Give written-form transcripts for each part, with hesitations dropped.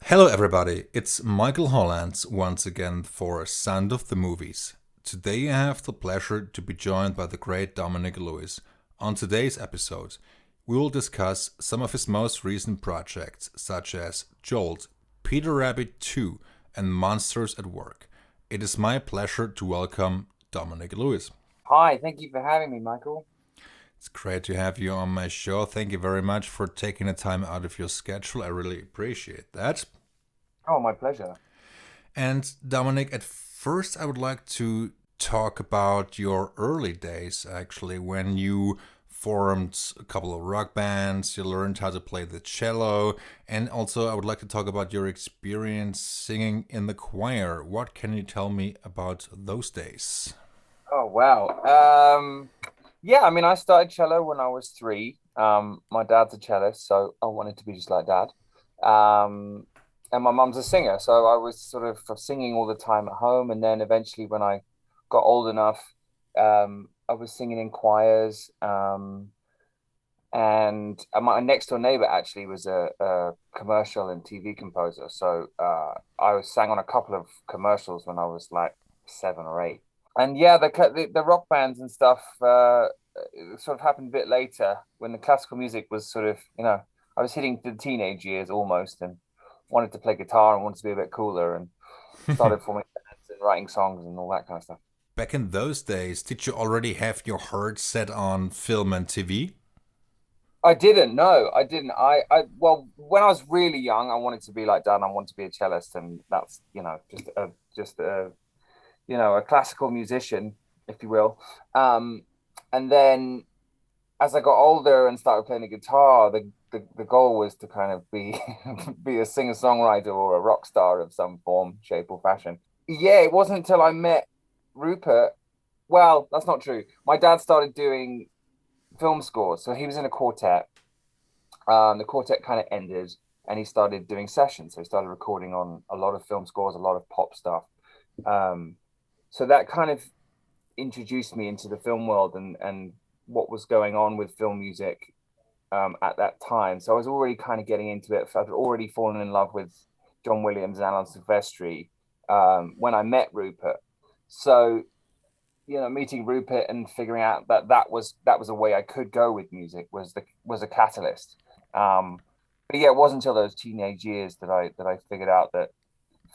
Hello, everybody. It's Michael Hollands once again for Sound of the Movies. Today I have the pleasure to be joined by the great Dominic Lewis. On today's episode, we will discuss some of his most recent projects, such as Jolt, Peter Rabbit 2, and Monsters at Work. It is my pleasure to welcome Dominic Lewis. Hi, thank you for having me, Michael. It's great to have you on my show. Thank you very much for taking the time out of your schedule. I really appreciate that. Oh, my pleasure. And Dominic, at first, I would like to talk about your early days, actually, when you formed a couple of rock bands, you learned how to play the cello, and also I would like to talk about your experience singing in the choir. What can you tell me about those days? Oh, wow. Yeah, I mean, I started cello when I was three. My dad's a cellist, so I wanted to be just like dad. Um, and my mum's a singer, so I was sort of singing all the time at home. And then eventually, when I got old enough, I was singing in choirs. And my next door neighbor actually was a commercial and TV composer. So I was sang on a couple of commercials when I was like 7 or 8. And yeah, the rock bands and stuff sort of happened a bit later when the classical music was sort of, I was hitting the teenage years almost and wanted to play guitar and wanted to be a bit cooler and started forming bands and writing songs and all that kind of stuff. Back in those days, did you already have your heart set on film and TV? I didn't. No, I didn't. Well, when I was really young, I wanted to be like dad. And I wanted to be a cellist, and that's just a classical musician, if you will. Um, and then as I got older and started playing the guitar, the goal was to kind of be be a singer songwriter or a rock star of some form, shape, or fashion. Yeah, it wasn't until I met Rupert. Well, that's not true. My dad started doing film scores, so he was in a quartet. The quartet kind of ended, and he started doing sessions. So he started recording on a lot of film scores, a lot of pop stuff. Um, so that kind of introduced me into the film world and what was going on with film music at that time. So I was already kind of getting into it. I'd already fallen in love with John Williams and Alan Silvestri when I met Rupert. So meeting Rupert and figuring out that that was a way I could go with music was a catalyst. But yeah, it wasn't until those teenage years that I figured out that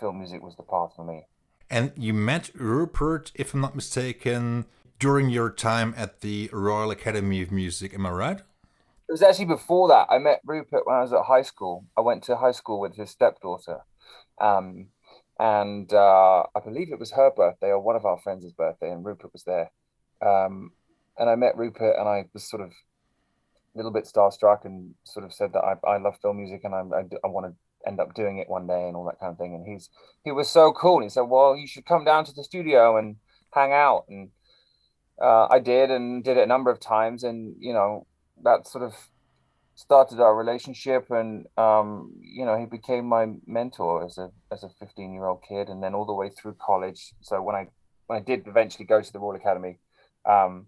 film music was the path for me. And you met Rupert, if I'm not mistaken, during your time at the Royal Academy of Music, am I right? It was actually before that. I met Rupert when I was at high school. I went to high school with his stepdaughter. Um, and I believe it was her birthday or one of our friends' birthday, and Rupert was there. Um, and I met Rupert, and I was sort of a little bit starstruck, and sort of said that I love film music, and I want to end up doing it one day, and all that kind of thing. And he was so cool. And he said, "Well, you should come down to the studio and hang out." And I did, and did it a number of times, and that sort of started our relationship. And he became my mentor as a 15-year-old kid, and then all the way through college. So when I did eventually go to the Royal Academy, um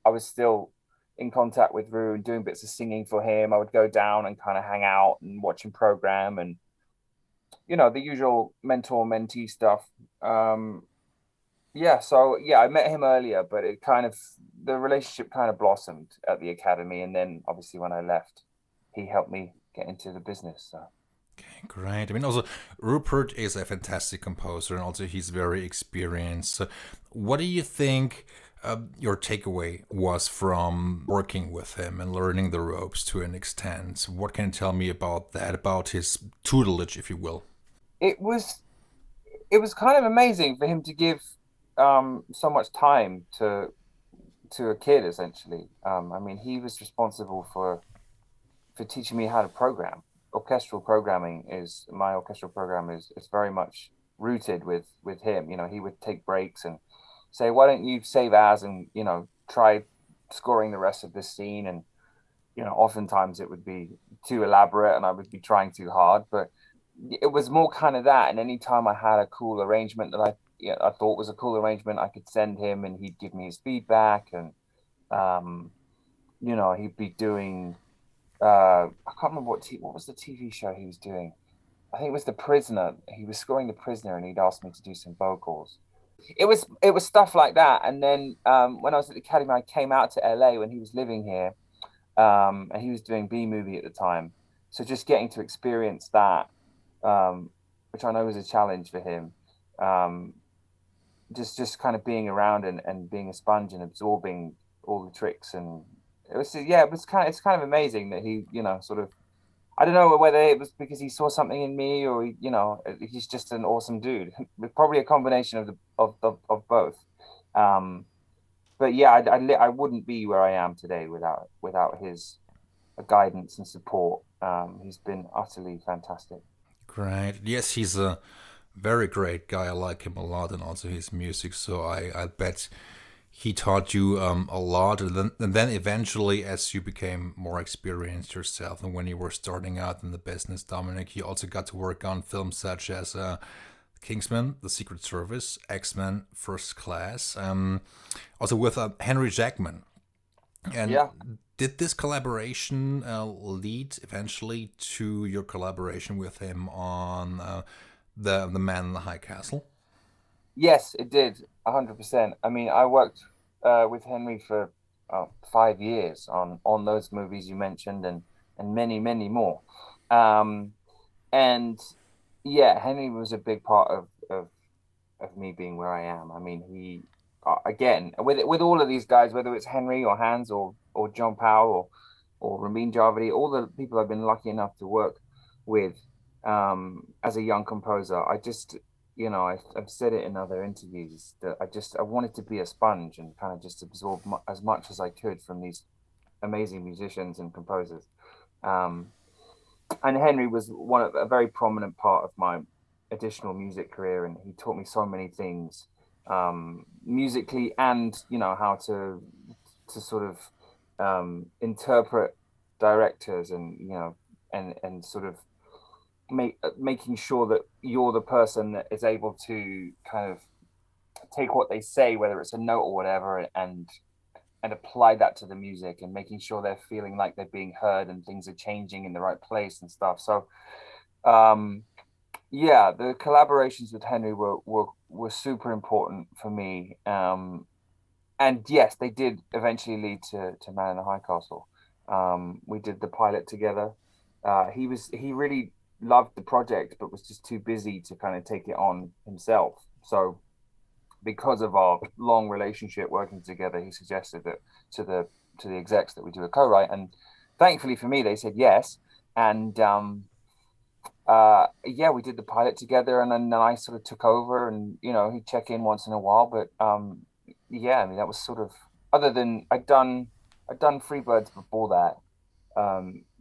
I was still in contact with Rue and doing bits of singing for him. I would go down and kind of hang out and watch him program, and the usual mentor mentee stuff. Yeah, so yeah, I met him earlier, but the relationship kind of blossomed at the academy, and then obviously when I left, he helped me get into the business. So Great. I mean, also, Rupert is a fantastic composer and also he's very experienced. So what do you think your takeaway was from working with him and learning the ropes to an extent? What can you tell me about that, about his tutelage, if you will? it was it was kind of amazing for him to give so much time to a kid essentially. I mean, he was responsible for teaching me how to program. Orchestral programming is my orchestral program is very much rooted with him. He would take breaks and say, "Why don't you save as and try scoring the rest of this scene?" And oftentimes it would be too elaborate, and I would be trying too hard. But it was more kind of that. And anytime I had a cool arrangement that I thought was a cool arrangement, I could send him, and he'd give me his feedback. And um, he'd be doing I can't remember what was the TV show he was doing. I think it was The Prisoner. He was scoring The Prisoner, and he'd asked me to do some vocals. It was stuff like that. And then when I was at the academy, I came out to LA when he was living here, and he was doing B movie at the time. So just getting to experience that, which I know was a challenge for him. Um, just kind of being around and being a sponge and absorbing all the tricks, and it's kind of amazing that he, sort of, I don't know whether it was because he saw something in me, or he's just an awesome dude. Probably a combination of both. Um, but yeah, I wouldn't be where I am today without his guidance and support. He's been utterly fantastic. Great. Yes, he's a very great guy. I like him a lot, and also his music. So I bet he taught you a lot, and then eventually, as you became more experienced yourself, and when you were starting out in the business, Dominic, you also got to work on films such as Kingsman, The Secret Service, X-Men, First Class, also with Henry Jackman. And Yeah. did this collaboration lead eventually to your collaboration with him on the Man in the High Castle? Yes, it did. 100%. I mean, I worked with Henry for 5 years on those movies you mentioned, and many, many more. Um, and yeah, Henry was a big part of me being where I am. I mean, he again, with all of these guys, whether it's Henry or Hans or John Powell or Ramin Javadi, all the people I've been lucky enough to work with as a young composer, I just, I've said it in other interviews that I wanted to be a sponge and kind of just absorb as much as I could from these amazing musicians and composers. Um, and Henry was a very prominent part of my additional music career, and he taught me so many things, musically, and how to sort of interpret directors, and and sort of making sure that you're the person that is able to kind of take what they say, whether it's a note or whatever, and apply that to the music, and making sure they're feeling like they're being heard and things are changing in the right place and stuff. So um yeah, the collaborations with Henry were super important for me. And yes, they did eventually lead to Man in the High Castle. We did the pilot together. He really loved the project, but was just too busy to kind of take it on himself. So because of our long relationship working together, he suggested that to the to the execs that we do a co-write, and thankfully for me, they said yes. And yeah, we did the pilot together, and then I sort of took over, and he'd check in once in a while. But yeah, I mean, that was sort of, other than I'd done Freebirds before that,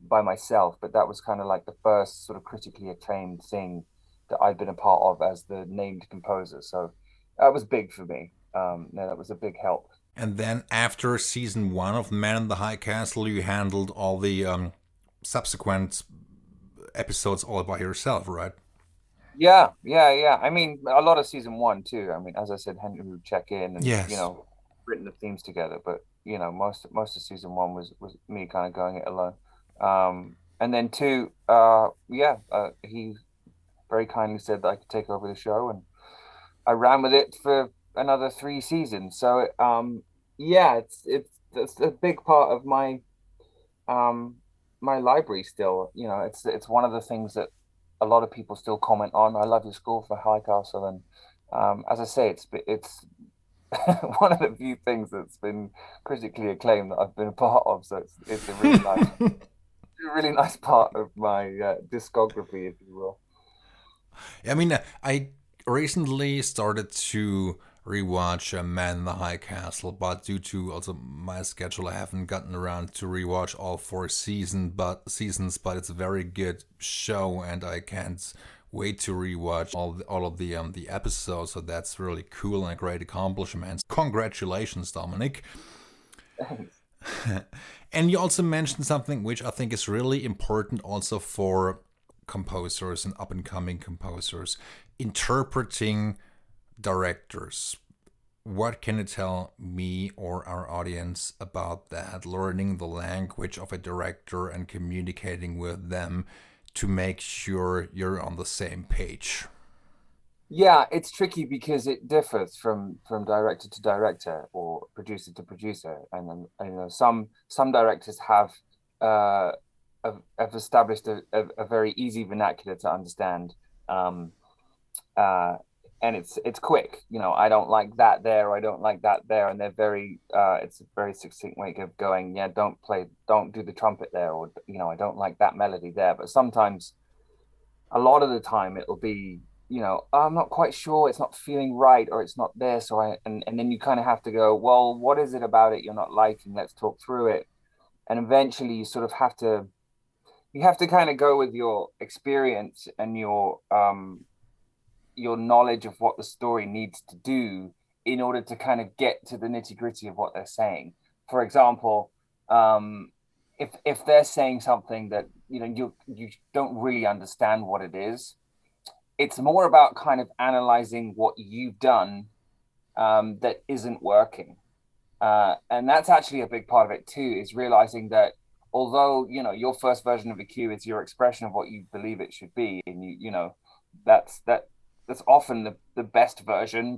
by myself, but that was kind of like the first sort of critically acclaimed thing that I'd been a part of as the named composer. So that was big for me. No, that was a big help. And then after season one of Man in the High Castle, you handled all the subsequent episodes all by yourself, right? Yeah, yeah, yeah. I mean, a lot of season one too. I mean, as I said, Henry would check in and Yes. written the themes together. But most of season one was me kind of going it alone. And then two, yeah, he very kindly said that I could take over the show, and I ran with it for another 3 seasons. So yeah, it's a big part of um my library still. It's one of the things that a lot of people still comment on. I love your score for High Castle, and as I say, it's one of the few things that's been critically acclaimed that I've been a part of. So it's a really nice part of my discography, if you will. I mean, I recently started to rewatch Man in the High Castle, but due to also my schedule, I haven't gotten around to rewatch all four seasons. But it's a very good show, and I can't wait to rewatch all of the episodes. So that's really cool and a great accomplishment. Congratulations, Dominic. Thanks. And you also mentioned something which I think is really important also for composers and up and coming composers, interpreting directors. What can you tell me or our audience about that? Learning the language of a director and communicating with them to make sure you're on the same page? Yeah, it's tricky because it differs from director to director or producer to producer, and then some directors uh have established a very easy vernacular to understand, um uh and it's quick. I don't like that there, or I don't like that there, and they're very it's a very succinct way of going, yeah, don't do the trumpet there, or I don't like that melody there. But sometimes, a lot of the time, it'll be, I'm not quite sure, it's not feeling right, or it's not there. So and then you kind of have to go, well, what is it about it you're not liking? Let's talk through it. And eventually you sort of have to kind of go with your experience and your knowledge of what the story needs to do in order to kind of get to the nitty gritty of what they're saying. For example, if they're saying something that you don't really understand what it is, it's more about kind of analyzing what you've done that isn't working. And that's actually a big part of it too, is realizing that although your first version of a cue is your expression of what you believe it should be, and that's often the best version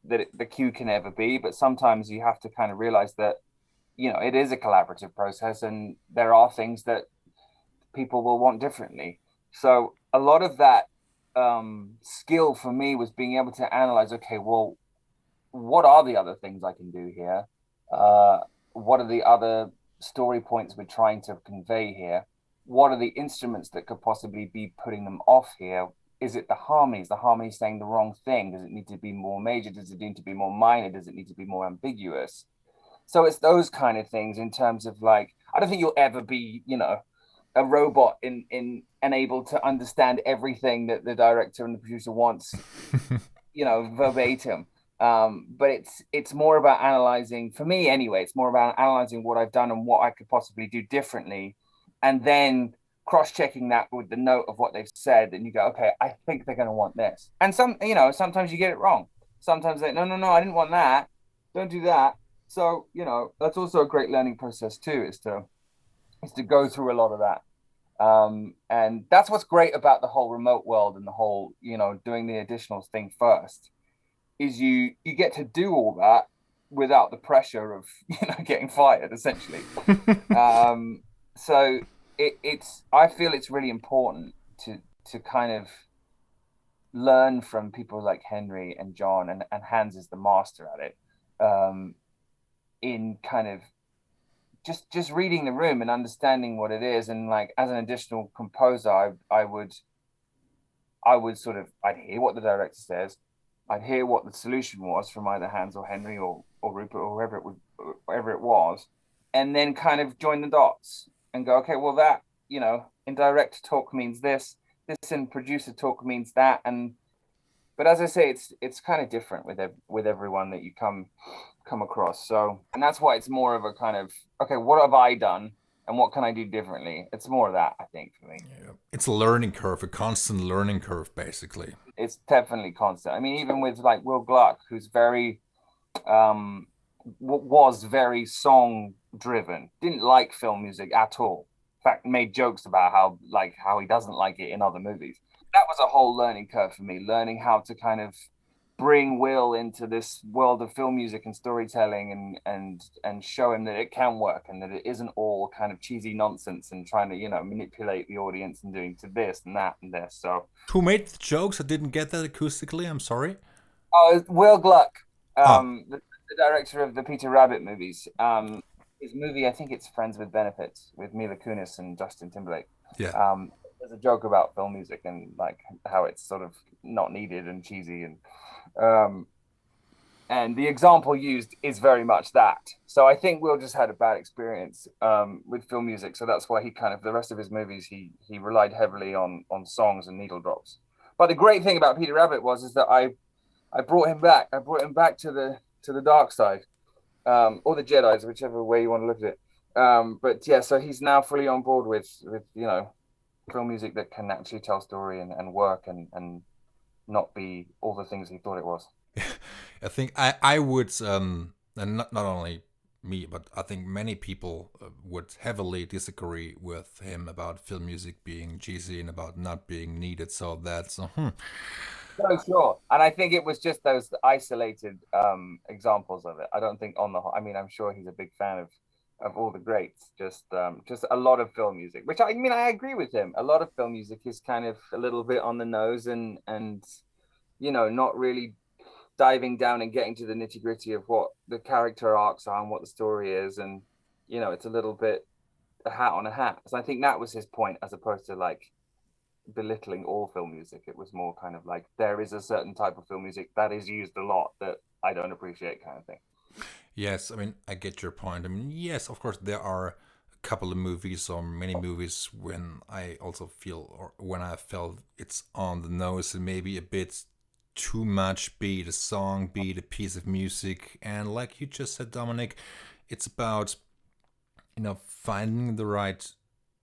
that the cue can ever be. But sometimes you have to kind of realize that it is a collaborative process, and there are things that people will want differently. So a lot of that skill for me was being able to analyze, okay, well, what are the other things I can do here? What are the other story points we're trying to convey here? What are the instruments that could possibly be putting them off here? Is it the harmonies? The harmonies saying the wrong thing? Does it need to be more major? Does it need to be more minor? Does it need to be more ambiguous? So it's those kind of things, in terms of, like, I don't think you'll ever be, a robot in and able to understand everything that the director and the producer wants, verbatim. But it's more about analyzing, for me anyway, it's more about analyzing what I've done and what I could possibly do differently, and then cross-checking that with the note of what they've said, and you go, okay, I think they're going to want this. And sometimes you get it wrong. Sometimes they, no, no, no, I didn't want that. Don't do that. So, that's also a great learning process too, is to go through a lot of that. And that's what's great about the whole remote world, and the whole, doing the additional thing first, is you get to do all that without the pressure of getting fired, essentially. So it's I feel it's really important to kind of learn from people like Henry and John, and Hans is the master at it, in kind of just reading the room and understanding what it is. And, like, as an additional composer, I would sort of, I'd hear what the director says, I'd hear what the solution was from either Hans or Henry or Rupert or whoever it was, and then kind of join the dots and go, okay, well, that, in direct talk means this in producer talk means that. But as I say, it's kind of different with everyone that you come across. So, and that's why it's more of a kind of, okay, what have I done and what can I do differently? It's more of that, I think, for me. Yeah. It's a learning curve, a constant learning curve, basically. It's definitely constant. I mean, even with, like, Will Gluck, who's very was very song driven, didn't like film music at all. In fact, made jokes about how he doesn't like it in other movies. That was a whole learning curve for me, learning how to kind of bring Will into this world of film music and storytelling, and show him that it can work, and that it isn't all kind of cheesy nonsense and trying to manipulate the audience and doing to this and that and this. So, Who made the jokes? I didn't get that acoustically. I'm sorry. Will Gluck, Ah, the director of the Peter Rabbit movies. His movie, I think it's Friends with Benefits, with Mila Kunis and Justin Timberlake. yeah. There's a joke about film music and, like, how it's sort of not needed and cheesy, um, and the example used is very much that. So I think Will just had a bad experience with film music, so that's why he kind of, the rest of his movies, he relied heavily on songs and needle drops. But the great thing about Peter Rabbit is that I brought him back. I brought him back to the dark side, or the Jedi's, whichever way you want to look at it. But yeah, so he's now fully on board with film music that can actually tell story and work, and not be all the things he thought it was. I think I would, and not only me, but I think many people would heavily disagree with him about film music being cheesy and about not being needed. So that's No, sure. And I think it was just those isolated examples of it. I don't think on the whole, I mean, I'm sure he's a big fan of all the greats. Just a lot of film music, which I mean, I agree with him. A lot of film music is kind of a little bit on the nose and not really diving down and getting to the nitty gritty of what the character arcs are and what the story is. And it's a little bit a hat on a hat. So I think that was his point, as opposed to like belittling all film music. It was more kind of like there is a certain type of film music that is used a lot that I don't appreciate, kind of thing. yes. I mean, I get your point. I mean, yes, of course, there are a couple of movies or many movies when I also feel or when I felt it's on the nose and maybe a bit too much, be it a song, be it a piece of music. And like you just said, Dominic, it's about finding the right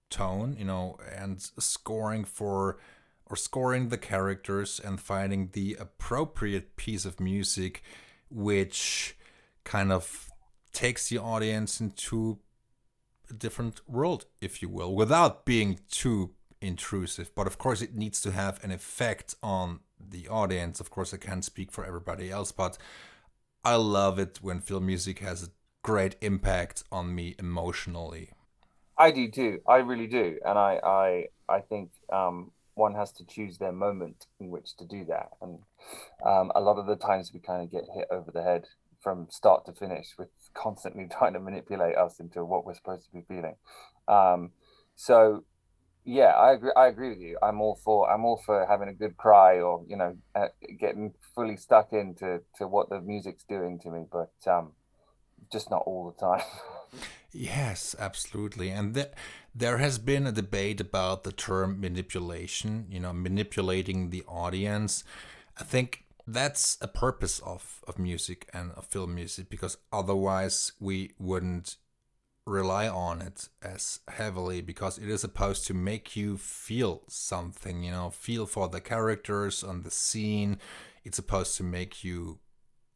tone, and scoring for or scoring the characters and finding the appropriate piece of music which kind of takes the audience into a different world, if you will, without being too intrusive. But of course, it needs to have an effect on the audience. Of course, I can't speak for everybody else, but I love it when film music has a great impact on me emotionally. I do too. I really do. And I think one has to choose their moment in which to do that. And a lot of the times we kind of get hit over the head from start to finish with constantly trying to manipulate us into what we're supposed to be feeling. So yeah, I agree with you. I'm all for having a good cry, or getting fully stuck into what the music's doing to me, but just not all the time. Yes, absolutely. And there has been a debate about the term manipulation, manipulating the audience. I think that's a purpose of music and of film music, because otherwise we wouldn't rely on it as heavily, because it is supposed to make you feel something, feel for the characters on the scene. It's supposed to make you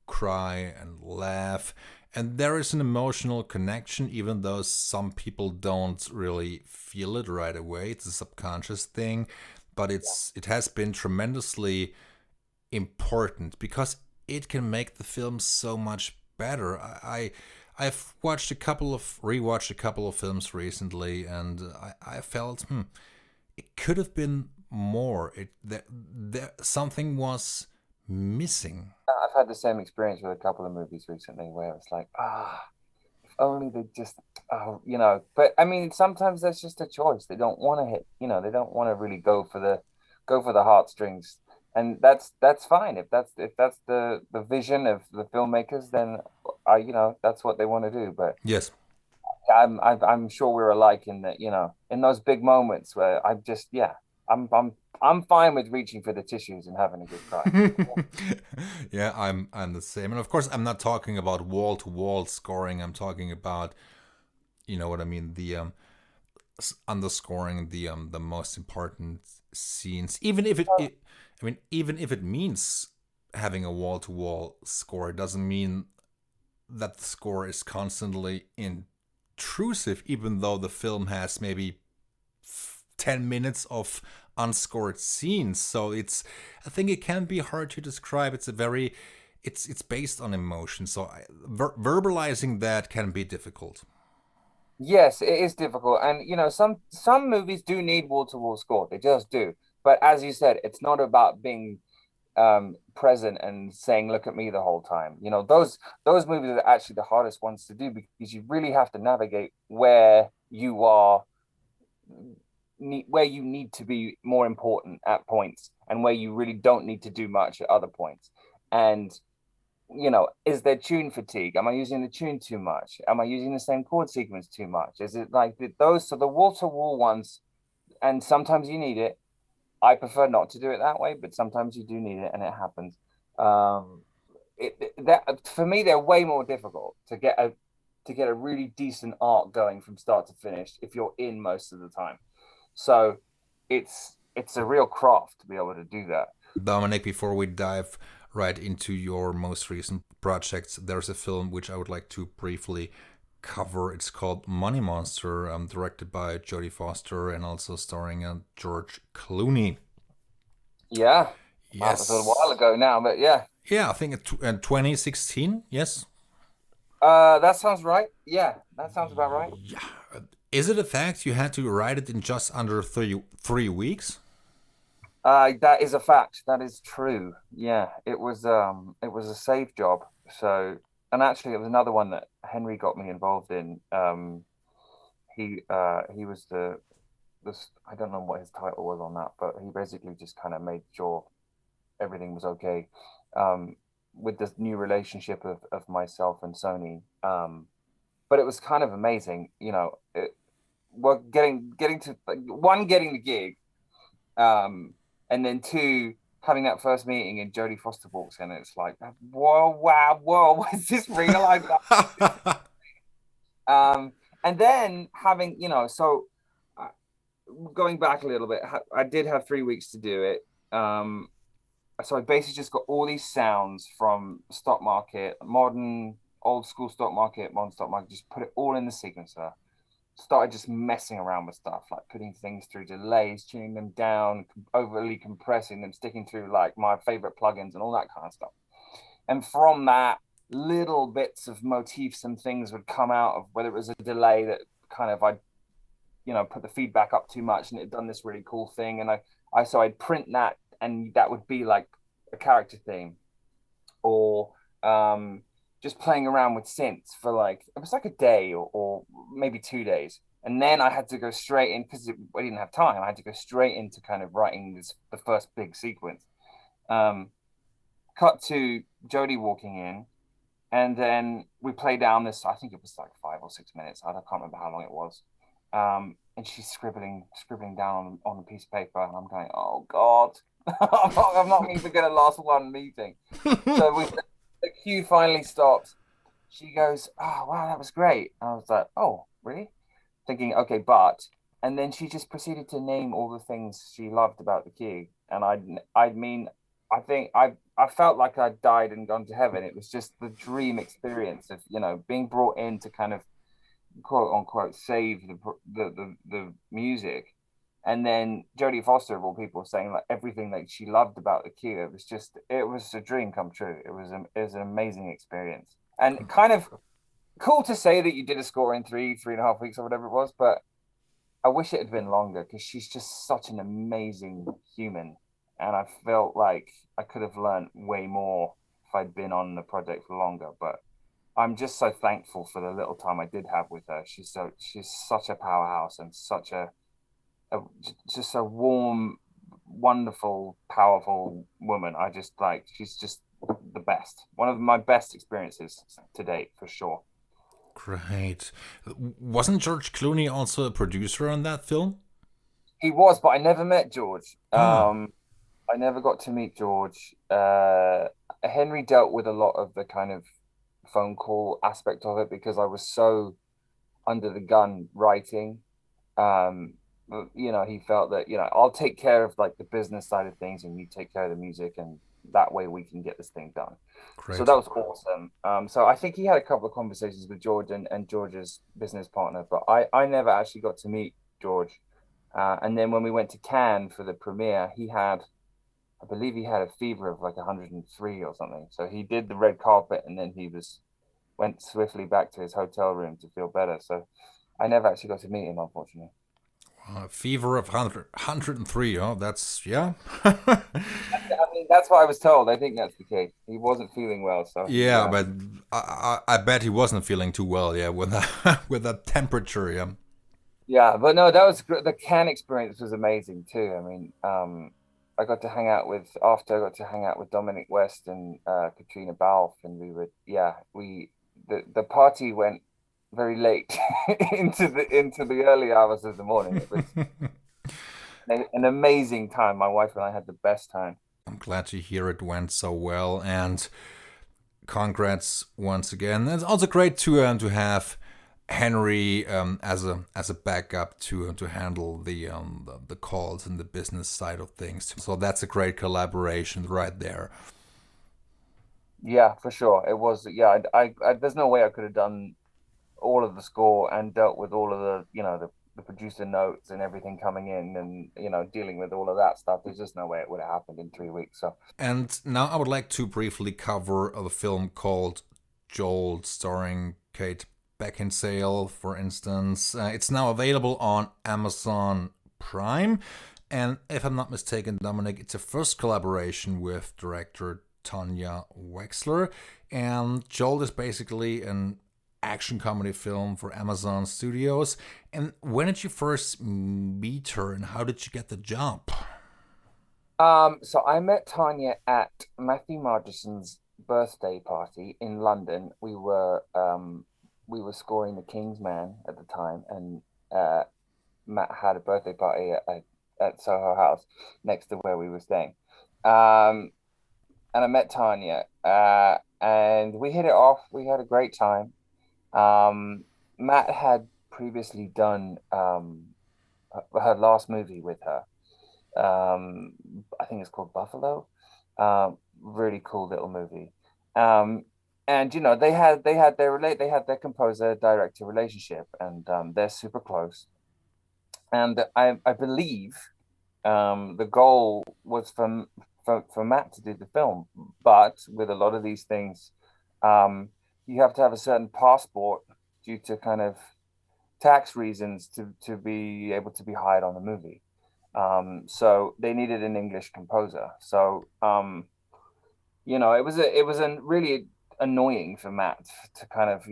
cry and laugh. And there is an emotional connection, even though some people don't really feel it right away. It's a subconscious thing, but it has been tremendously important because it can make the film so much better. I've rewatched a couple of films recently, and I felt it could have been more. Something was missing. I've had the same experience with a couple of movies recently where it's like, if only they just, But I mean, sometimes that's just a choice. They don't want to they don't want to really go for the heartstrings, and that's fine. If that's the vision of the filmmakers, then that's what they want to do. But Yes. I'm sure we're alike in that, in those big moments where I'm fine with reaching for the tissues and having a good cry. Yeah, I'm the same. And of course, I'm not talking about wall to wall scoring. I'm talking about, you know what I mean, the underscoring the most important scenes. Even if it means having a wall to wall score, it doesn't mean that the score is constantly intrusive, even though the film has maybe 10 minutes of unscored scenes. So I think it can be hard to describe. It's based on emotion. So verbalizing that can be difficult. Yes, it is difficult, and some movies do need wall-to-wall score. They just do. But as you said, it's not about being present and saying "look at me" the whole time. Those movies are actually the hardest ones to do, because you really have to navigate where you are, where you need to be more important at points, and where you really don't need to do much at other points. And is there tune fatigue? Am I using the tune too much? Am I using the same chord sequence too much? Is it like those? So the wall-to-wall ones, and sometimes you need it. I prefer not to do it that way, but sometimes you do need it, and it happens. That for me, they're way more difficult to get a really decent arc going from start to finish if you're in most of the time. So it's a real craft to be able to do that. Dominic, before we dive right into your most recent projects, there's a film which I would like to briefly cover. It's called Money Monster, directed by Jodie Foster and also starring George Clooney. Yeah, that was a while Yes. ago now, but yeah. Yeah, I think in 2016. Yes. That sounds right. Yeah, that sounds about right. Yeah. Is it a fact you had to write it in just under 3 weeks? That is a fact. That is true. Yeah, it was a safe job. So, and actually, it was another one that Henry got me involved in. He was the I don't know what his title was on that, but he basically just kind of made sure everything was okay. Um, with this new relationship of myself and Sony. But it was kind of amazing, well, getting to one, getting the gig, um, and then two, having that first meeting and Jodie Foster walks in, and it's like, whoa, wow, whoa, is this real? And then having, uh, going back a little bit, I did have 3 weeks to do it. So I basically just got all these sounds from stock market, modern, old school stock market, modern stock market, just put it all in the sequencer. Started just messing around with stuff, like putting things through delays, tuning them down, overly compressing them, sticking through like my favorite plugins and all that kind of stuff. And from that, little bits of motifs and things would come out of whether it was a delay that kind of put the feedback up too much and it had done this really cool thing. And so I'd print that and that would be like a character theme, or just playing around with synths for like, it was like a day or maybe 2 days. And then I had to go straight in because I didn't have time. I had to go straight into kind of writing the first big sequence. Cut to Jodie walking in, and then we play down this. I think it was like 5 or 6 minutes. I can't remember how long it was. And she's scribbling down on a piece of paper, and I'm going, oh God, I'm not even going to last one meeting. So the queue finally stops. She goes, oh wow, that was great. And I was like, oh really? Thinking, okay, and then she just proceeded to name all the things she loved about the queue, and I think I felt like I died and gone to heaven. It was just the dream experience of being brought in to kind of quote unquote save the music, and then Jodie Foster of all people saying like everything that she loved about the queue. It was a dream come true. It was an amazing experience, and kind of cool to say that you did a score in 3.5 weeks or whatever it was, but I wish it had been longer because she's just such an amazing human. And I felt like I could have learned way more if I'd been on the project for longer. But I'm just so thankful for the little time I did have with her. She's such a powerhouse and such a just a warm, wonderful, powerful woman. She's just the best. One of my best experiences to date, for sure. Great. Wasn't George Clooney also a producer on that film? He was, but I never met George. Ah, I never got to meet George. Henry dealt with a lot of the kind of phone call aspect of it because I was so under the gun writing. Um, he felt that, I'll take care of like the business side of things and you take care of the music, and that way we can get this thing done. So great. that was awesome. So I think he had a couple of conversations with George and George's business partner, but I never actually got to meet George. And then when we went to Cannes for the premiere, I believe he had a fever of like 103 or something. So he did the red carpet and then went swiftly back to his hotel room to feel better. So I never actually got to meet him, unfortunately. Fever of 103. Oh, that's, yeah. I mean, that's what I was told. I think that's the case. He wasn't feeling well, so Yeah, but I bet he wasn't feeling too well, yeah, with that, with that temperature, yeah. yeah. But no, that was the Cannes experience was amazing too. I mean, I got to hang out with after I got to hang out with Dominic West and Katrina Balfe, and the party went very late into the early hours of the morning. It was an amazing time. My wife and I had the best time. I'm glad to hear it went so well, and congrats once again. It's also great to have Henry as a backup to handle the calls and the business side of things. So that's a great collaboration right there. Yeah, for sure. It was. Yeah, I there's no way I could have done all of the score and dealt with all of the producer notes and everything coming in, and dealing with all of that stuff. There's just no way it would have happened in 3 weeks. So And now I would like to briefly cover a film called Joel, starring Kate Beckinsale, for instance. It's now available on Amazon Prime. And if I'm not mistaken, Dominic, it's a first collaboration with director Tanya Wexler. And Joel is basically an action comedy film for Amazon Studios. And when did you first meet her and how did you get the job? so I met Tanya at Matthew Margerson's birthday party in London. We were scoring The King's Man at the time, and Matt had a birthday party at Soho House next to where we were staying. Um, and I met Tanya, and we hit it off. We had a great time. Um, Matt had previously done her last movie with her. Um, I think it's called Buffalo. Really cool little movie. Um, and they had their composer director relationship, and they're super close. And I believe the goal was for Matt to do the film, but with a lot of these things, you have to have a certain passport due to kind of tax reasons to be able to be hired on the movie. So they needed an English composer. So it was a really annoying for Matt to kind of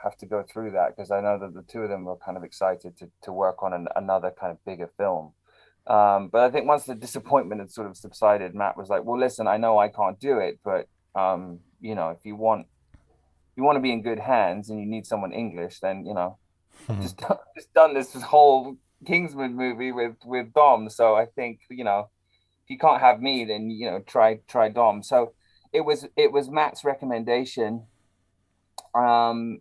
have to go through that, because I know that the two of them were kind of excited to work on another kind of bigger film. But I think once the disappointment had sort of subsided, Matt was like, "Well, listen, I know I can't do it, but if you want to be in good hands and you need someone English, then I've just done this whole Kingsman movie with Dom. So I think if you can't have me, then try Dom." So it was Matt's recommendation. Um,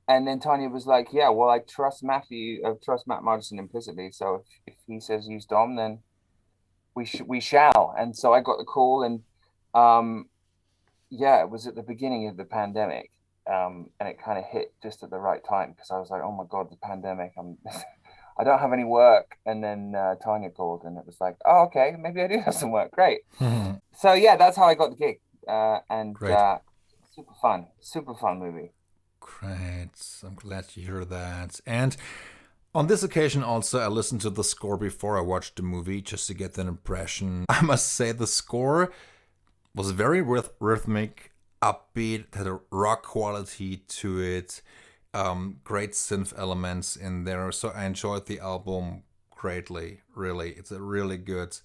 and then Tanya was like, "Yeah, well, I trust Matt Martin implicitly. So if he says use Dom, then we shall." And so I got the call, and um, yeah, it was at the beginning of the pandemic. And it kind of hit just at the right time, because I was like, "Oh my God, the pandemic! I don't have any work." And then Tanya called, and it was like, "Oh, okay, maybe I do have some work. Great." So yeah, that's how I got the gig. And Great. super fun movie. Great. I'm glad to hear that. And on this occasion, also, I listened to the score before I watched the movie just to get an impression. I must say, the score was very rhythmic, upbeat, had a rock quality to it, great synth elements in there. So I enjoyed the album greatly. Really, it's a really good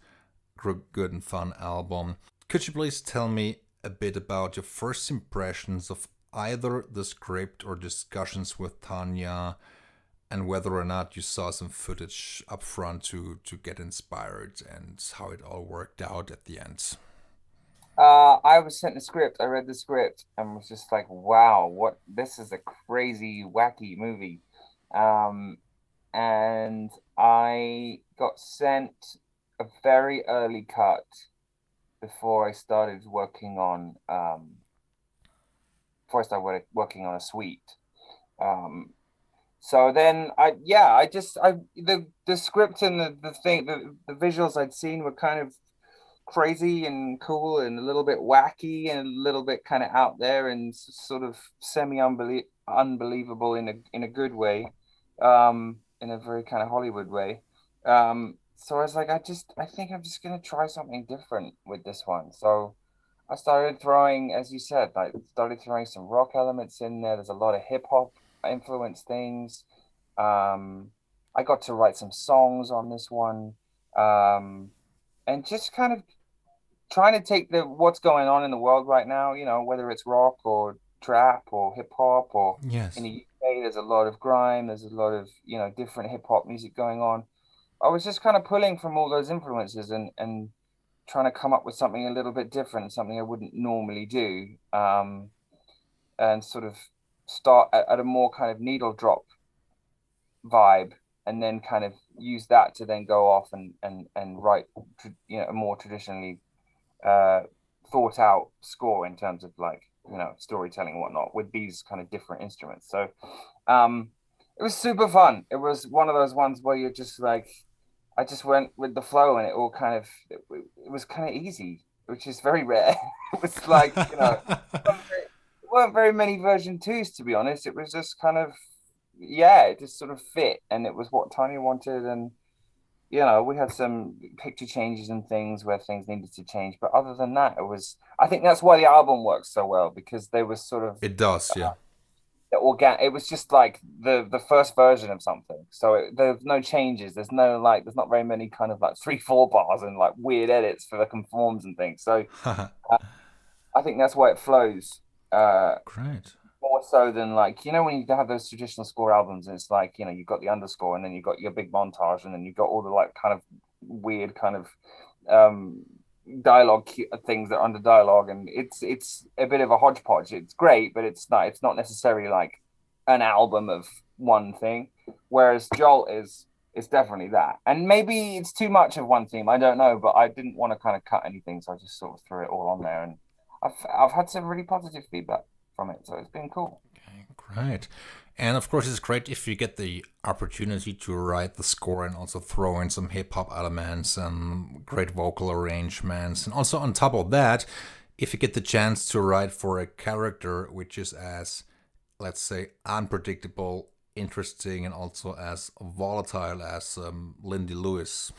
and fun album. Could you please tell me a bit about your first impressions of either the script or discussions with Tanya, and whether or not you saw some footage up front to get inspired, and how it all worked out at the end? I was sent the script. I read the script and was just like, "Wow, what? This is a crazy, wacky movie." Um, and I got sent a very early cut before I started working on working on a suite. Um, so then the script and the visuals I'd seen were kind of crazy and cool and a little bit wacky and a little bit kind of out there and sort of semi unbelievable in a good way, in a very kind of Hollywood way. So I was like, I think I'm just gonna try something different with this one. So I started throwing, as you said, like started throwing some rock elements in there. There's a lot of hip hop influence things. Um, I got to write some songs on this one. And just kind of trying to take the what's going on in the world right now, whether it's rock or trap or hip hop, or in Yes. the UK, there's a lot of grime, there's a lot of, different hip hop music going on. I was just kind of pulling from all those influences and trying to come up with something a little bit different, something I wouldn't normally do, and sort of start at a more kind of needle drop vibe, and then kind of use that to then go off and write, a more traditionally uh, thought out score in terms of like storytelling and whatnot with these kind of different instruments. So um, it was super fun. It was one of those ones where you're just like, I just went with the flow, and it all kind of it was kind of easy, which is very rare. It was like, weren't very many version twos, to be honest. It was just kind of, yeah, it just sort of fit, and it was what Tanya wanted. And we had some picture changes and things where things needed to change, but other than that, it was, I think that's why the album works so well, because they were sort of It does, yeah. it was just like the first version of something. So there's no changes, there's no, like, there's not very many kind of like 3-4 bars and like weird edits for the conforms and things. So I think that's why it flows Great. more so than, like, when you have those traditional score albums, and it's like, you've got the underscore, and then you've got your big montage, and then you've got all the like kind of weird kind of um dialogue things that are under dialogue, and it's a bit of a hodgepodge. It's great, but it's not necessarily like an album of one thing, whereas Jolt is, it's definitely that. And maybe it's too much of one theme, I don't know, but I didn't want to kind of cut anything, so I just sort of threw it all on there, and I've had some really positive feedback from it, so it's been cool. Okay, great. And of course, it's great if you get the opportunity to write the score and also throw in some hip hop elements and great vocal arrangements. And also, on top of that, if you get the chance to write for a character which is as, let's say, unpredictable, interesting, and also as volatile as Lindy Lewis.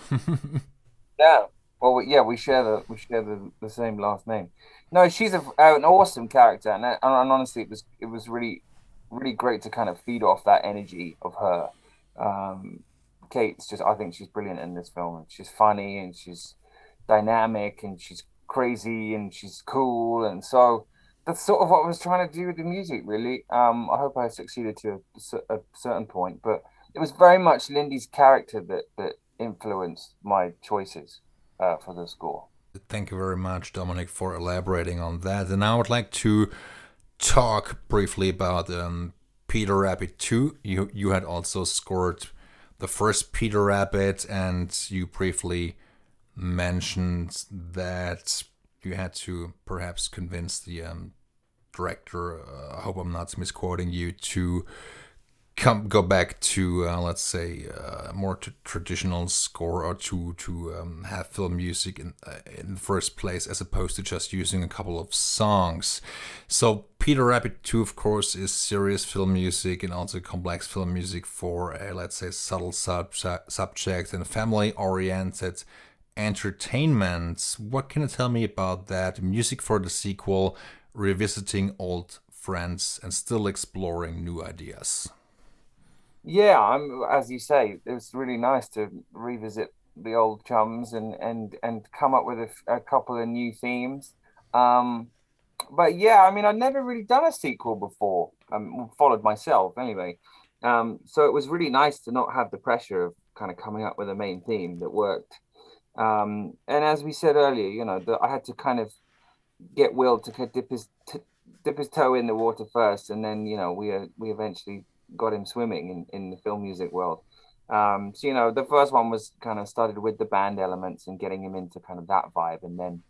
Yeah. Well, yeah, we share the same last name. No, she's an awesome character, and honestly, it was really really great to kind of feed off that energy of her. Um, Kate's just, I think she's brilliant in this film. She's funny, and she's dynamic, and she's crazy, and she's cool, and so that's sort of what I was trying to do with the music, really. I hope I succeeded to a certain point, but it was very much Lindy's character that influenced my choices for the score. Thank you very much, Dominic, for elaborating on that. And I would like to talk briefly about Peter Rabbit 2. You had also scored the first Peter Rabbit, and you briefly mentioned that you had to perhaps convince the director, I hope I'm not misquoting you, to go back to let's say more traditional score, or to have film music in the first place, as opposed to just using a couple of songs. So Peter Rabbit 2, of course, is serious film music and also complex film music for a, let's say, subtle subject and family oriented entertainment. What can you tell me about that? Music for the sequel, revisiting old friends and still exploring new ideas. Yeah, as you say, it was really nice to revisit the old chums and come up with a couple of new themes. Um, but yeah, I mean, I'd never really done a sequel before. Followed myself anyway. So it was really nice to not have the pressure of kind of coming up with a main theme that worked. And as we said earlier, that I had to kind of get Will to dip his toe in the water first, and then we eventually got him swimming in the film music world. So the first one was kind of started with the band elements and getting him into kind of that vibe, and then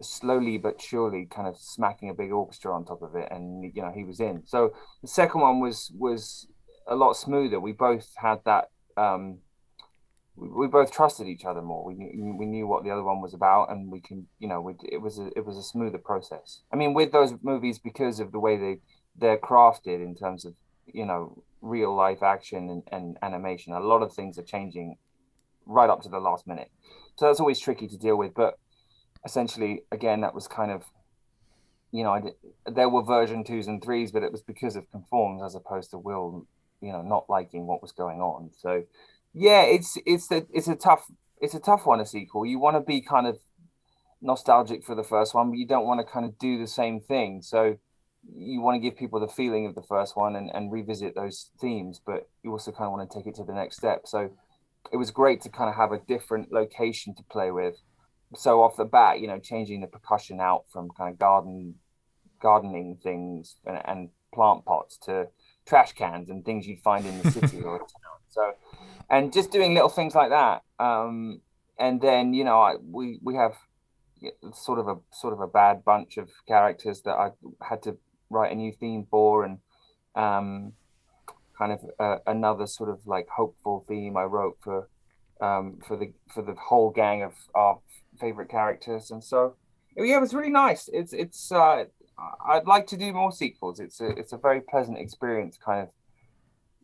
slowly but surely kind of smacking a big orchestra on top of it, and he was in. So the second one was a lot smoother. We both had that. We both trusted each other more. We knew what the other one was about, and we can, it was a smoother process. I mean, with those movies, because of the way they're crafted in terms of real life action and animation, a lot of things are changing right up to the last minute. So that's always tricky to deal with. But essentially, again, that was kind of, there were version twos and threes, but it was because of conforms as opposed to Will, not liking what was going on. So yeah, it's a tough one, a sequel. You want to be kind of nostalgic for the first one, but you don't want to kind of do the same thing. So you want to give people the feeling of the first one and revisit those themes, but you also kind of want to take it to the next step. So it was great to kind of have a different location to play with. So off the bat, changing the percussion out from kind of gardening things and plant pots to trash cans and things you'd find in the city or town. So, and just doing little things like that. And then we have sort of a bad bunch of characters that I had to write a new theme for, and kind of another sort of like hopeful theme I wrote for the whole gang of our favorite characters. And so yeah, it was really nice. It's I'd like to do more sequels. It's a very pleasant experience, kind of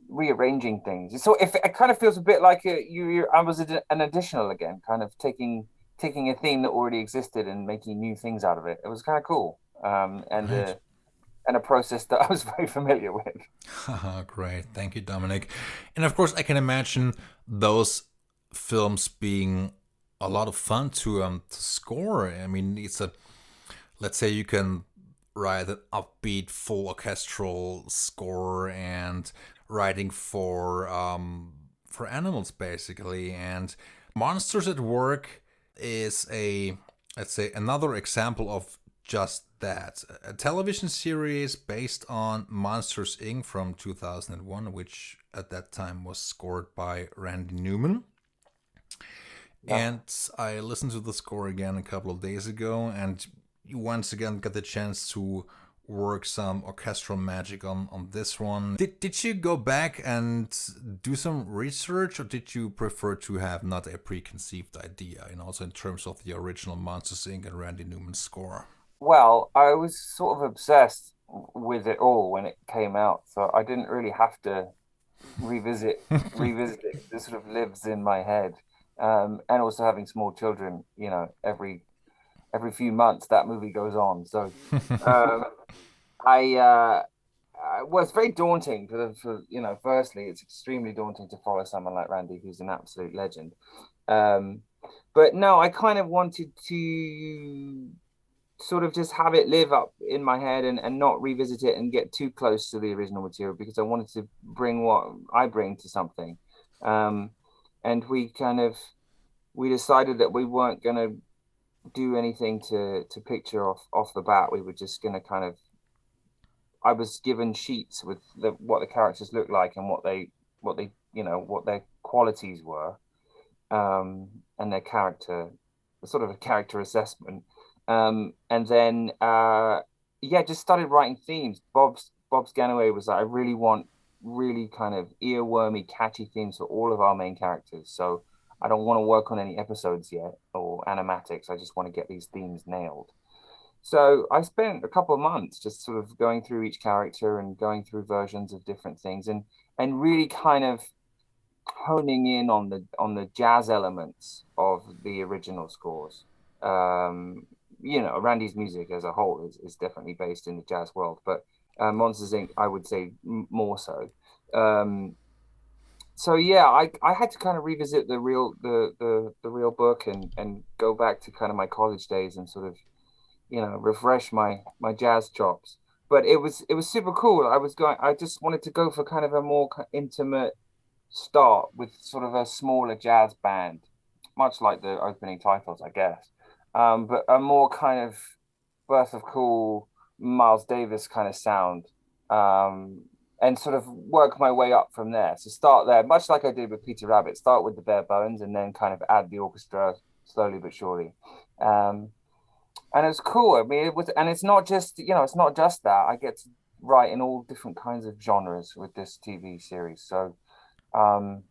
rearranging things. So if it kind of feels a bit like I was an additional again, kind of taking a theme that already existed and making new things out of it. It was kind of cool, Right. and a process that I was very familiar with. Great. Thank you, Dominic. And of course, I can imagine those films being a lot of fun to score. I mean, it's a let's say you can write an upbeat full orchestral score and writing for animals basically, and Monsters at Work is a let's say another example of just that, a television series based on Monsters Inc. from 2001, which at that time was scored by Randy Newman. Yeah. And I listened to the score again a couple of days ago, and you once again got the chance to work some orchestral magic on this one. Did you go back and do some research, or did you prefer to have not a preconceived idea, and also in terms of the original Monsters Inc. and Randy Newman score? Well, I was sort of obsessed with it all when it came out, so I didn't really have to revisit it. This sort of lives in my head. And also having small children, every few months that movie goes on. So um, I well, it's very daunting firstly, it's extremely daunting to follow someone like Randy, who's an absolute legend. Um, but no, I kind of wanted to sort of just have it live up in my head, and not revisit it and get too close to the original material, because I wanted to bring what I bring to something. Um, and we decided that we weren't going to do anything to picture off the bat. We were just going to kind of, I was given sheets with what the characters looked like, and what their qualities were, and their character, sort of a character assessment. And then yeah, just started writing themes. Bob's Ganaway was like, I really want really kind of earwormy, catchy themes for all of our main characters. So I don't want to work on any episodes yet or animatics. I just want to get these themes nailed. So I spent a couple of months just sort of going through each character and going through versions of different things, and really kind of honing in on the jazz elements of the original scores. Randy's music as a whole is definitely based in the jazz world, but Monsters Inc. I would say more so. Um, so yeah, I had to kind of revisit the real book, and go back to kind of my college days, and sort of refresh my jazz chops. But it was super cool. I just wanted to go for kind of a more intimate start with sort of a smaller jazz band, much like the opening titles, I guess. But a more kind of Birth of Cool, Miles Davis kind of sound, and sort of work my way up from there. So start there, much like I did with Peter Rabbit. Start with the bare bones, and then kind of add the orchestra slowly but surely. Um, and it's cool. I mean, and it's not just it's not just that. I get to write in all different kinds of genres with this TV series. So um,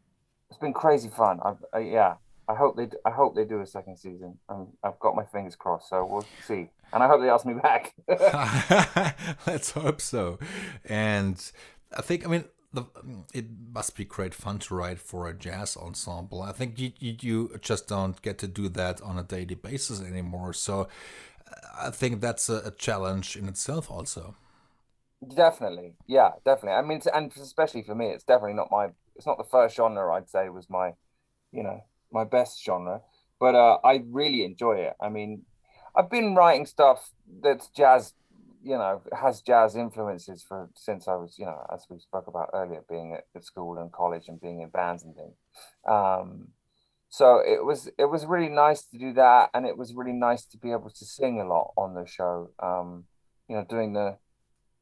it's been crazy fun. Yeah, I hope they do a second season. I've got my fingers crossed. So we'll see. And I hope they ask me back. Let's hope so. And I think, I mean, it must be great fun to write for a jazz ensemble. I think you just don't get to do that on a daily basis anymore. So I think that's a challenge in itself, also. Definitely, yeah, definitely. I mean, and especially for me, it's definitely not my. It's not the first genre I'd say was you know, my best genre, but I really enjoy it. I mean, I've been writing stuff that's jazz, has jazz influences for since I was, as we spoke about earlier, being at school and college and being in bands and things. Um, so it was really nice to do that, and it was really nice to be able to sing a lot on the show.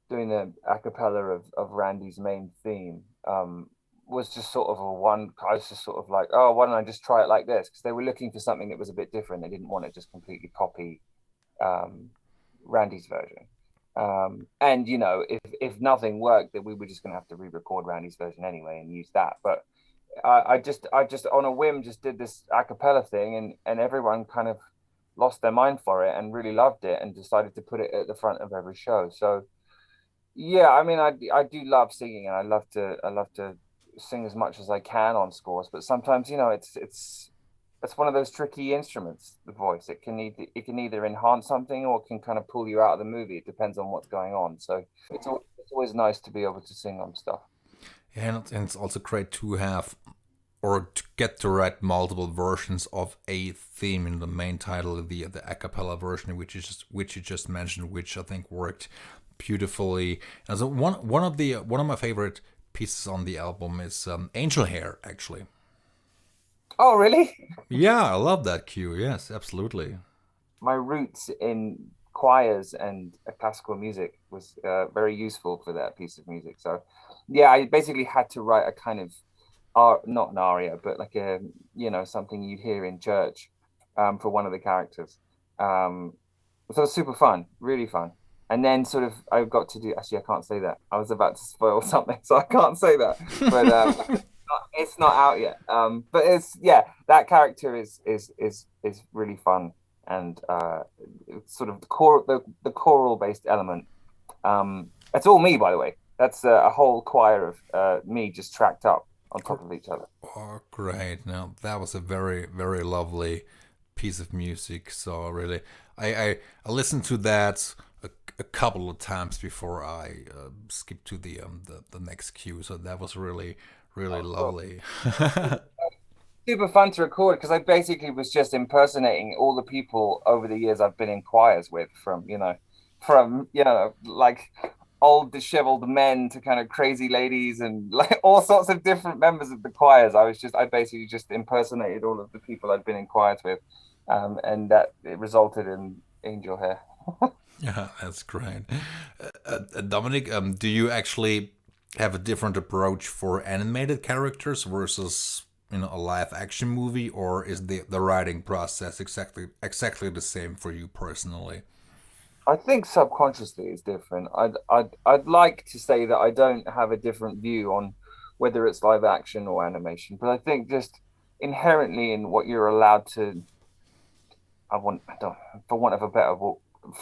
Doing the a cappella of Randy's main theme. was just sort of a one. I was just sort of like, oh, why don't I just try it like this? Because they were looking for something that was a bit different. They didn't want to just completely copy um, Randy's version. And you know, if nothing worked, then we were just going to have to re-record Randy's version anyway and use that. But I just on a whim just did this a cappella thing, and everyone kind of lost their mind for it and really loved it and decided to put it at the front of every show. So yeah, I mean, I do love singing, and I love to sing as much as I can on scores. But sometimes, you know, it's one of those tricky instruments, the voice. It can either enhance something or it can kind of pull you out of the movie. It depends on what's going on. So it's always nice to be able to sing on stuff. And it's also great to have or to get to write multiple versions of a theme in the main title, the a cappella version, which you just mentioned, which I think worked beautifully. And so one of my favorite pieces on the album is Angel Hair, actually. Oh, really? Yeah, I love that cue. Yes, absolutely. My roots in choirs and classical music was very useful for that piece of music. So, yeah, I basically had to write a kind of not an aria, but like a something you'd hear in church for one of the characters. Um, so it was super fun, really fun. And then sort of I got to do actually I can't say that. I was about to spoil something, so I can't say that. But it's not out yet. But it's yeah, that character is really fun and it's sort of the choral based element. It's all me, by the way. That's a whole choir of me just tracked up on top of each other. Oh, great! Now that was a very, very lovely piece of music. So really, I listened to that a couple of times before I skipped to the next cue. So that was really, really Oh, cool. lovely. Super fun to record because I basically was just impersonating all the people over the years I've been in choirs with, from like old disheveled men to kind of crazy ladies and like all sorts of different members of the choirs. I basically just impersonated all of the people I'd been in choirs with, and that it resulted in Angel Hair. Yeah, that's great. Dominic, do you actually have a different approach for animated characters versus a live action movie, or is the writing process exactly the same for you personally? I think subconsciously it's different. I'd like to say that I don't have a different view on whether it's live action or animation, but I think just inherently in what you're allowed to, I don't, for want of a better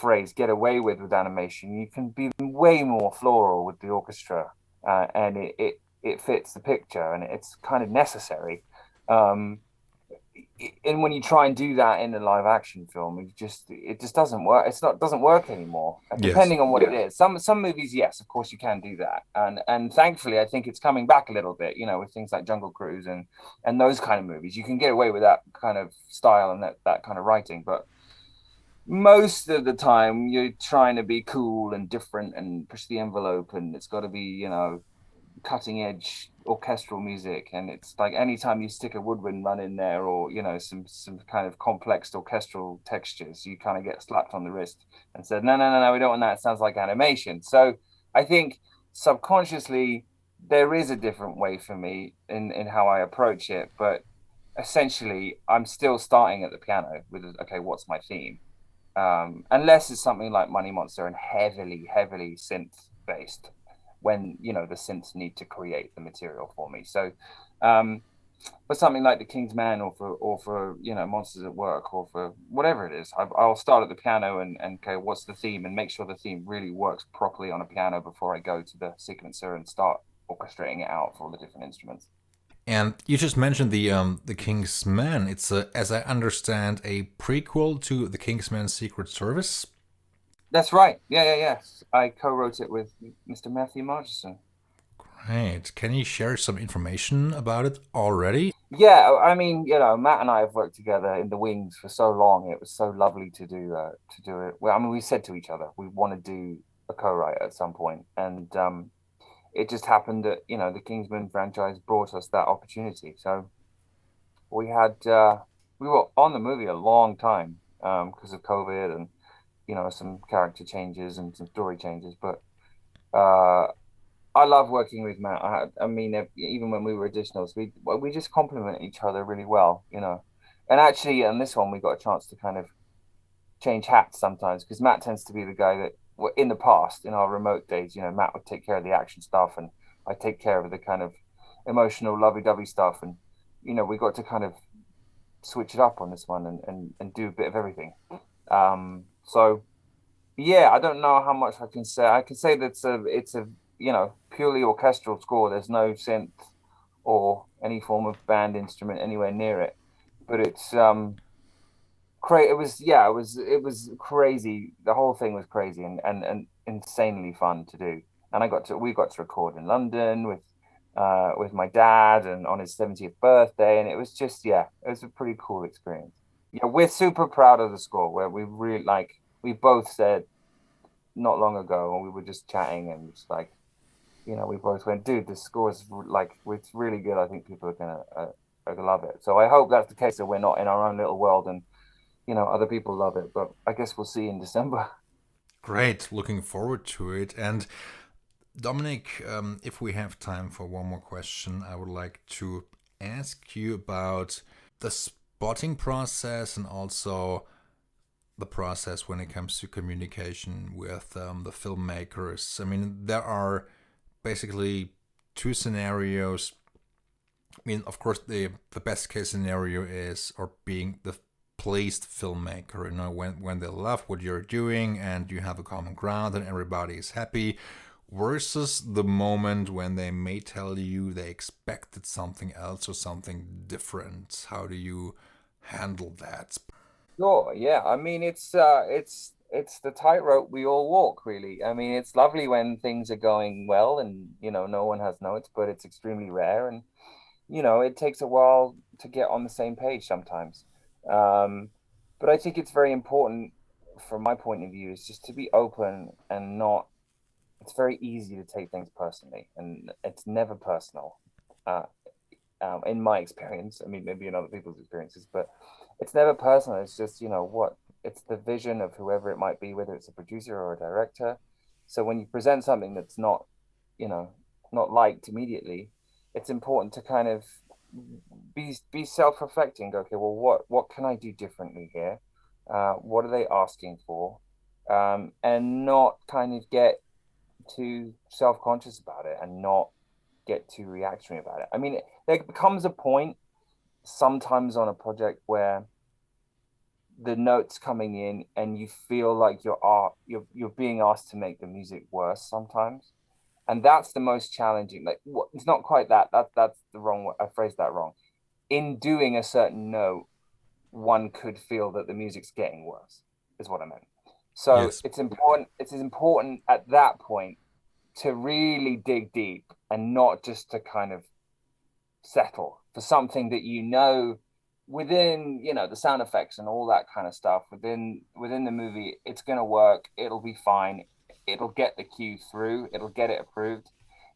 phrase, get away with animation. You can be way more floral with the orchestra, and it fits the picture, and it's kind of necessary. Um, and when you try and do that in a live action film, it just doesn't work. Doesn't work anymore. Yes. Depending on what it is. Some movies, yes, of course you can do that, and thankfully I think it's coming back a little bit. You know, with things like Jungle Cruise and those kind of movies, you can get away with that kind of style and that kind of writing. But most of the time, you're trying to be cool and different and push the envelope, and it's got to be cutting edge orchestral music, and it's like anytime you stick a woodwind run in there or some kind of complex orchestral textures, you kind of get slapped on the wrist and said no, no, no, no, we don't want that, it sounds like animation. So I think subconsciously there is a different way for me in how I approach it, but essentially I'm still starting at the piano with okay, what's my theme, unless it's something like Money Monster and heavily synth based, when the synths need to create the material for me. So, for something like The King's Man, or for Monsters at Work, or for whatever it is, I'll start at the piano and okay, what's the theme, and make sure the theme really works properly on a piano before I go to the sequencer and start orchestrating it out for all the different instruments. And you just mentioned the King's Man. It's as I understand, a prequel to the King's Man Secret Service. That's right. Yes. I co-wrote it with Mr. Matthew Marchison. Right. Can you share some information about it already? Yeah, I mean, Matt and I have worked together in the wings for so long. It was so lovely to do it. Well, I mean, we said to each other we want to do a co-write at some point, and it just happened that the Kingsman franchise brought us that opportunity. So we were on the movie a long time because of COVID and, some character changes and some story changes, but uh I love working with Matt. I mean, even when we were additionals, we just complement each other really well, you know. And actually, on this one, we got a chance to kind of change hats sometimes because Matt tends to be the guy that, well, in the past, in our remote days, you know, Matt would take care of the action stuff, and I take care of the kind of emotional, lovey-dovey stuff, and you know, we got to kind of switch it up on this one and do a bit of everything. So yeah, I don't know how much I can say. I can say that it's a you know purely orchestral score. There's no synth or any form of band instrument anywhere near it. But it's crazy. It was yeah, it was crazy. The whole thing was crazy and insanely fun to do. And we got to record in London with my dad and on his 70th birthday, and it was just yeah, it was a pretty cool experience. Yeah, we're super proud of the score. Where we really like we both said not long ago, and we were just chatting and just like, you know, we both went, dude, this score is like, it's really good. I think people are gonna love it. So I hope that's the case, that we're not in our own little world and, you know, other people love it. But I guess we'll see in December. Great, looking forward to it. And Dominic, if we have time for one more question, I would like to ask you about the spotting process and also the process when it comes to communication with the filmmakers. I mean, there are basically two scenarios. I mean, of course, the best case scenario is or being the pleased filmmaker. You know, when they love what you're doing and you have a common ground and everybody is happy. Versus the moment when they may tell you they expected something else or something different. How do you handle that? Sure, yeah. I mean, it's the tightrope we all walk, really. I mean, it's lovely when things are going well and, you know, no one has notes, but it's extremely rare. And, you know, it takes a while to get on the same page sometimes. Um, but I think it's very important from my point of view is just to be open and not, it's very easy to take things personally, and it's never personal. Uh, in my experience, I mean, maybe in other people's experiences, but it's never personal. It's just, you know, it's the vision of whoever it might be, whether it's a producer or a director. So when you present something that's not, you know, not liked immediately, it's important to kind of be self-reflecting. Go, okay, well, what can I do differently here? What are they asking for? And not kind of get too self-conscious about it and not get too reactionary about it. I mean, there becomes a point sometimes on a project where the notes coming in and you feel like you're being asked to make the music worse sometimes, and that's the most challenging. Like, it's not quite that. That's the wrong. I phrased that wrong. In doing a certain note, one could feel that the music's getting worse. Is what I meant. So Yes. it's important. It's important at that point to really dig deep and not just to kind of settle for something that you know within, you know, the sound effects and all that kind of stuff within the movie, it's going to work, it'll be fine, it'll get the cue through, it'll get it approved.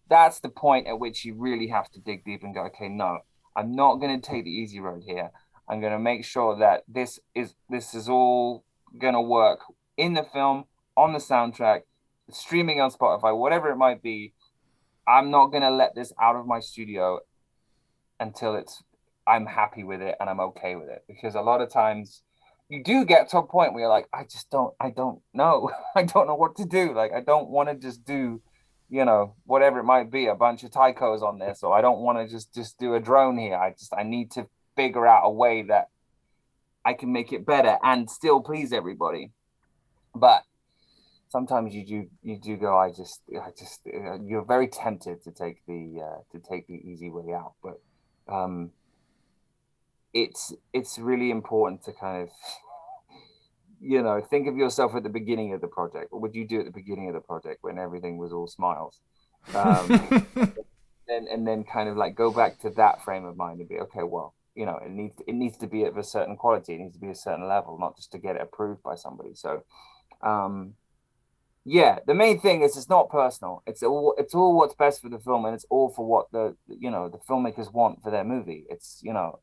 That's the point at which you really have to dig deep and go, okay, no, I'm not going to take the easy road here. I'm going to make sure that this is all going to work in the film, on the soundtrack, streaming on Spotify, whatever it might be. I'm not going to let this out of my studio until I'm happy with it and I'm okay with it. Because a lot of times you do get to a point where you're like, I don't know. I don't know what to do. Like, I don't want to just do, you know, whatever it might be, a bunch of taikos on this, or I don't want to just do a drone here. I need to figure out a way that I can make it better and still please everybody. But sometimes you do go, you're very tempted to take the easy way out. But um it's really important to kind of, you know, think of yourself at the beginning of the project. What would you do at the beginning of the project when everything was all smiles? um and then kind of like go back to that frame of mind and be, okay, well, you know, it needs to be of a certain quality, it needs to be a certain level, not just to get it approved by somebody. So um yeah, the main thing is it's not personal. It's all what's best for the film, and it's all for what the filmmakers want for their movie. It's, you know,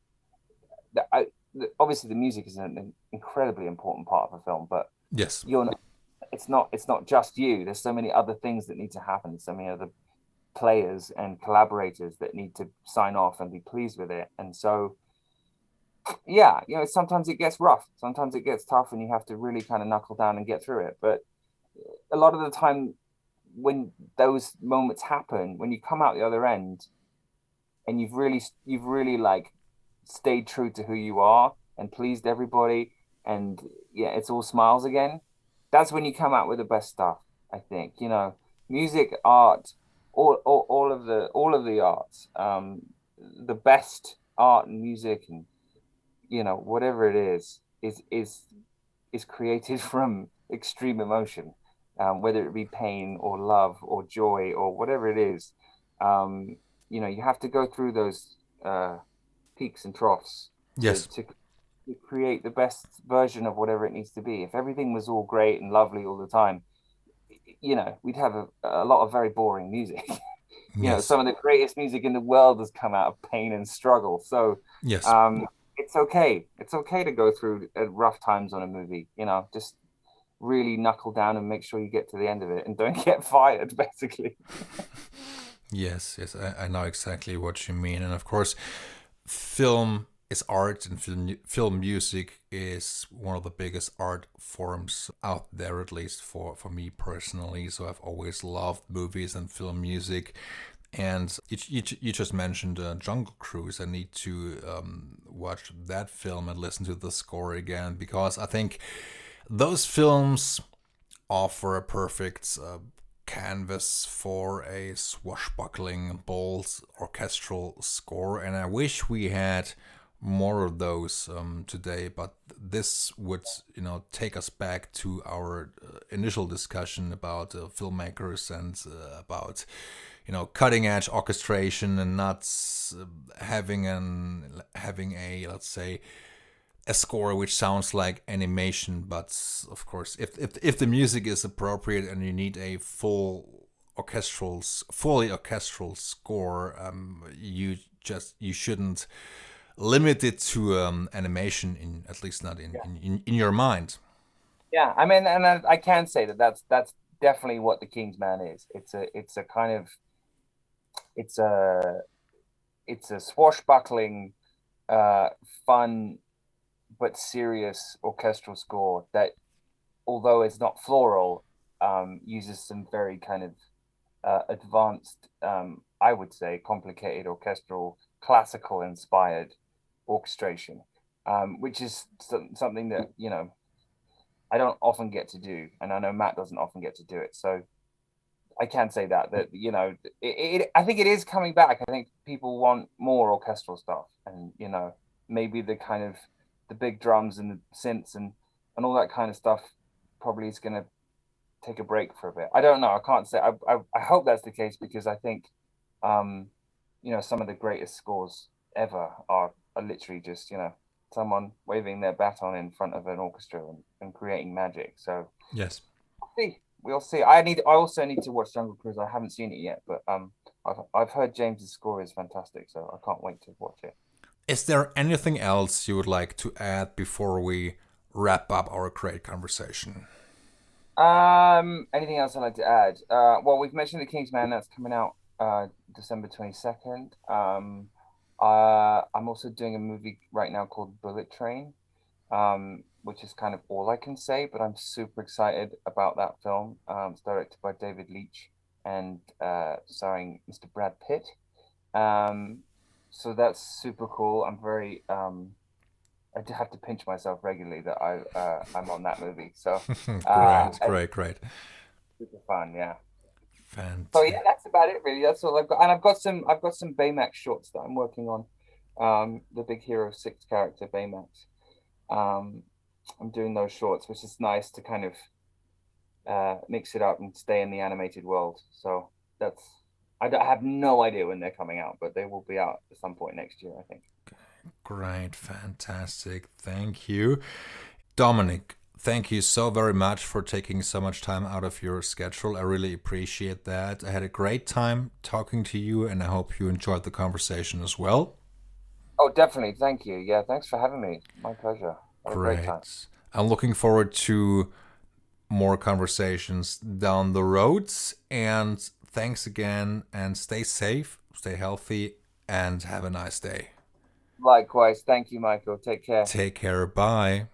obviously the music is an incredibly important part of a film, but Yes. you're not, it's not just you. There's so many other things that need to happen. There's so many other players and collaborators that need to sign off and be pleased with it. And so, yeah, sometimes it gets rough, sometimes it gets tough, and you have to really kind of knuckle down and get through it. But a lot of the time, when those moments happen, when you come out the other end and you've really like stayed true to who you are and pleased everybody, and yeah, it's all smiles again, that's when you come out with the best stuff, I think. Music, art, all of the arts, the best art and music, and whatever it is created from extreme emotion, whether it be pain or love or joy or whatever it is. You have to go through those peaks and troughs to, Yes. to to create the best version of whatever it needs to be. If everything was all great and lovely all the time, we'd have a lot of very boring music. Yes. Some of the greatest music in the world has come out of pain and struggle. So Yes. it's okay. It's okay to go through rough times on a movie. Just really knuckle down and make sure you get to the end of it and don't get fired, basically. Yes. Yes. I know exactly what you mean. And of course, film is art, and film music is one of the biggest art forms out there, at least for me personally. So I've always loved movies and film music. And you just mentioned Jungle Cruise. I need to watch that film and listen to the score again, because I think those films offer a perfect canvas for a swashbuckling, bold orchestral score. And I wish we had more of those today, but this would take us back to our initial discussion about filmmakers and about cutting edge orchestration, and not having a, let's say, a score which sounds like animation. But of course, if the music is appropriate and you need a fully orchestral score, you shouldn't limit it to animation, at least not in your mind. Yeah, I mean, and I can say that's definitely what the King's Man is. It's a kind of it's a it's a swashbuckling, uh, fun but serious orchestral score that, although it's not floral, uses some very kind of advanced, I would say, complicated orchestral, classical inspired orchestration, which is something that I don't often get to do, and I know Matt doesn't often get to do it. So I can say that I think it is coming back. I think people want more orchestral stuff, and maybe the kind of the big drums and the synths and all that kind of stuff probably is going to take a break for a bit. I don't know. I can't say. I hope that's the case, because I think some of the greatest scores ever are literally just someone waving their baton in front of an orchestra and creating magic. So Yes. we'll see. I also need to watch Jungle Cruise. I haven't seen it yet, but I've heard James's score is fantastic, so I can't wait to watch it. Is there anything else you would like to add before we wrap up our great conversation? Anything else I'd like to add? Well, we've mentioned The King's Man, that's coming out December 22nd. I'm also doing a movie right now called Bullet Train, which is kind of all I can say, but I'm super excited about that film. It's directed by David Leitch and starring Mr. Brad Pitt. So that's super cool. I do have to pinch myself regularly that I'm on that movie. So Great. super fun, yeah. So Fantastic. yeah, that's about it really. That's all I've got, and I've got some Baymax shorts that I'm working on. The Big Hero 6 character Baymax. Um, I'm doing those shorts, which is nice to kind of mix it up and stay in the animated world. So I have no idea when they're coming out, but they will be out at some point next year, I think. Great. Fantastic. Thank you. Dominic, thank you so very much for taking so much time out of your schedule. I really appreciate that. I had a great time talking to you, and I hope you enjoyed the conversation as well. Oh, definitely. Thank you. Yeah, thanks for having me. My pleasure. Had a great time. Great. I'm looking forward to more conversations down the road. And thanks again, and stay safe, stay healthy, and have a nice day. Likewise. Thank you, Michael. Take care. Take care. Bye.